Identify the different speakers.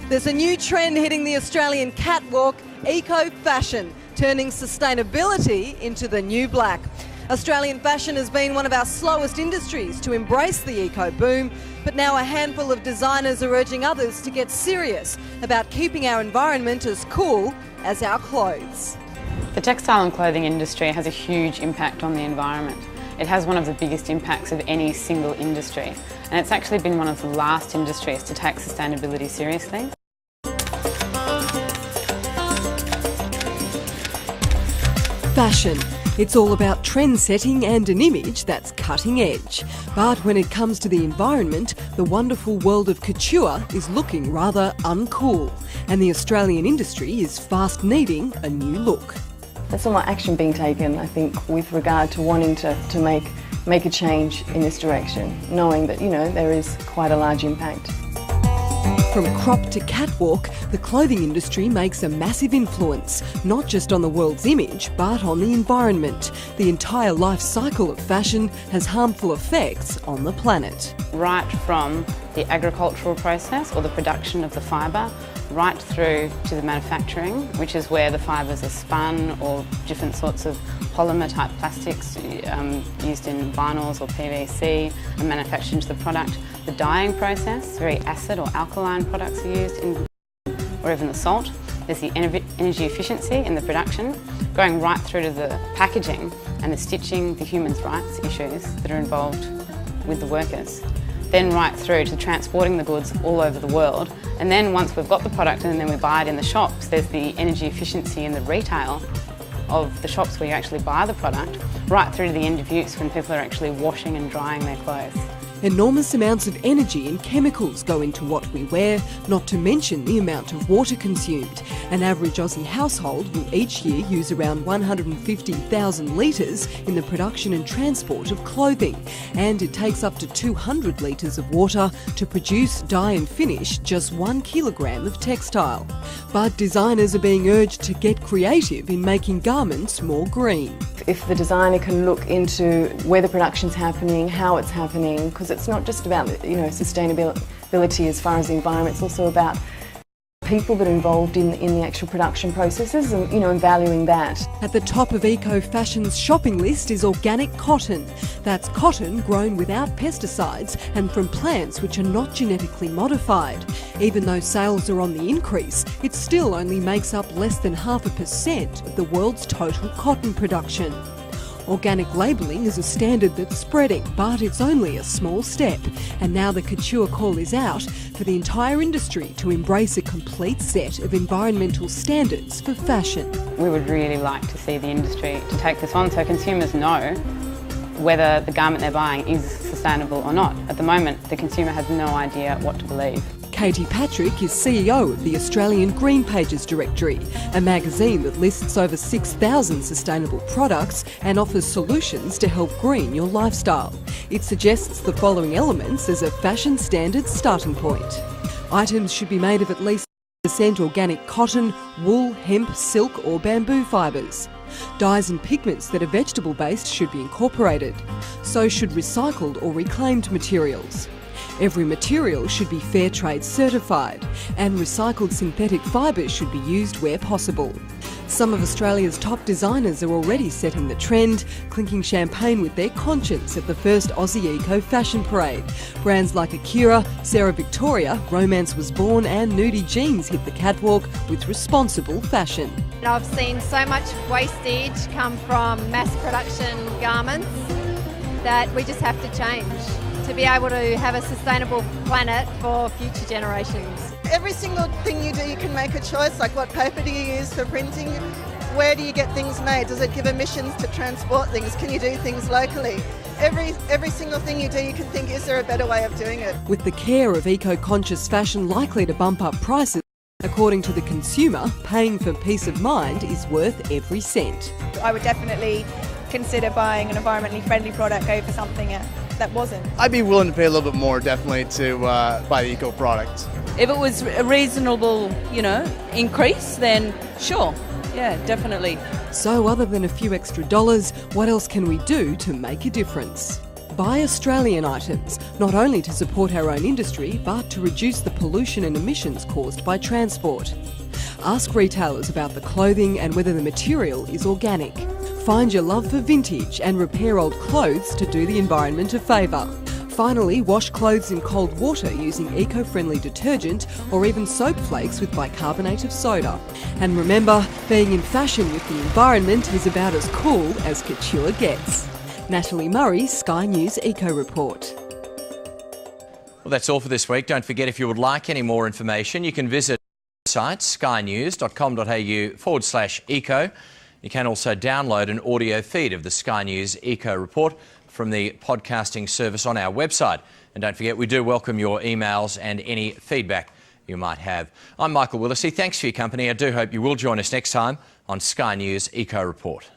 Speaker 1: There's a new trend hitting the Australian catwalk, eco-fashion, turning sustainability into the new black. Australian fashion has been one of our slowest industries to embrace the eco-boom, but now a handful of designers are urging others to get serious about keeping our environment as cool as our clothes.
Speaker 2: The textile and clothing industry has a huge impact on the environment. It has one of the biggest impacts of any single industry, and it's actually been one of the last industries to take sustainability seriously.
Speaker 1: Fashion. It's all about trend setting and an image that's cutting edge. But when it comes to the environment, the wonderful world of couture is looking rather uncool, and the Australian industry is fast needing a new look.
Speaker 3: There's a lot of action being taken, I think, with regard to wanting to make a change in this direction, knowing that, there is quite a large impact.
Speaker 1: From crop to catwalk, the clothing industry makes a massive influence, not just on the world's image, but on the environment. The entire life cycle of fashion has harmful effects on the planet.
Speaker 2: Right from the agricultural process or the production of the fibre, right through to the manufacturing, which is where the fibres are spun or different sorts of polymer type plastics used in vinyls or PVC and manufactured into the product. The dyeing process, very acid or alkaline products are used in, or even the salt. There's the energy efficiency in the production, going right through to the packaging and the stitching, the human rights issues that are involved with the workers. Then right through to transporting the goods all over the world. And then once we've got the product and then we buy it in the shops, there's the energy efficiency in the retail of the shops where you actually buy the product, right through to the end of use when people are actually washing and drying their clothes.
Speaker 1: Enormous amounts of energy and chemicals go into what we wear, not to mention the amount of water consumed. An average Aussie household will each year use around 150,000 litres in the production and transport of clothing, and it takes up to 200 litres of water to produce, dye and finish just 1 kilogram of textile. But designers are being urged to get creative in making garments more green.
Speaker 3: If the designer can look into where the production's happening, how it's happening, because it's not just about sustainability as far as the environment, it's also about people that are involved in the actual production processes and and valuing that.
Speaker 1: At the top of eco-fashion's shopping list is organic cotton. That's cotton grown without pesticides and from plants which are not genetically modified. Even though sales are on the increase, it still only makes up less than 0.5% of the world's total cotton production. Organic labelling is a standard that's spreading, but it's only a small step. And now the couture call is out for the entire industry to embrace a complete set of environmental standards for fashion.
Speaker 2: We would really like to see the industry to take this on so consumers know whether the garment they're buying is sustainable or not. At the moment, the consumer has no idea what to believe.
Speaker 1: Katie Patrick is CEO of the Australian Green Pages Directory, a magazine that lists over 6,000 sustainable products and offers solutions to help green your lifestyle. It suggests the following elements as a fashion standards starting point. Items should be made of at least 100% organic cotton, wool, hemp, silk or bamboo fibres. Dyes and pigments that are vegetable-based should be incorporated. So should recycled or reclaimed materials. Every material should be fair trade certified, and recycled synthetic fibres should be used where possible. Some of Australia's top designers are already setting the trend, clinking champagne with their conscience at the first Aussie Eco Fashion Parade. Brands like Akira, Sarah Victoria, Romance Was Born and Nudie Jeans hit the catwalk with responsible fashion.
Speaker 4: I've seen so much wastage come from mass production garments that we just have to change to be able to have a sustainable planet for future generations.
Speaker 5: Every single thing you do, you can make a choice, like what paper do you use for printing? Where do you get things made? Does it give emissions to transport things? Can you do things locally? Every single thing you do, you can think, is there a better way of doing it?
Speaker 1: With the care of eco-conscious fashion likely to bump up prices, according to the consumer, paying for peace of mind is worth every cent.
Speaker 6: I would definitely consider buying an environmentally friendly product over something that wasn't.
Speaker 7: I'd be willing to pay a little bit more, definitely, to buy the eco product.
Speaker 8: If it was a reasonable, increase, then sure, yeah, definitely.
Speaker 1: So other than a few extra dollars, what else can we do to make a difference? Buy Australian items, not only to support our own industry, but to reduce the pollution and emissions caused by transport. Ask retailers about the clothing and whether the material is organic. Find your love for vintage and repair old clothes to do the environment a favour. Finally, wash clothes in cold water using eco-friendly detergent or even soap flakes with bicarbonate of soda. And remember, being in fashion with the environment is about as cool as couture gets. Natalie Murray, Sky News Eco Report.
Speaker 9: Well, that's all for this week. Don't forget, if you would like any more information, you can visit the site skynews.com.au/eco. You can also download an audio feed of the Sky News Eco Report from the podcasting service on our website. And don't forget, we do welcome your emails and any feedback you might have. I'm Michael Willesee. Thanks for your company. I do hope you will join us next time on Sky News Eco Report.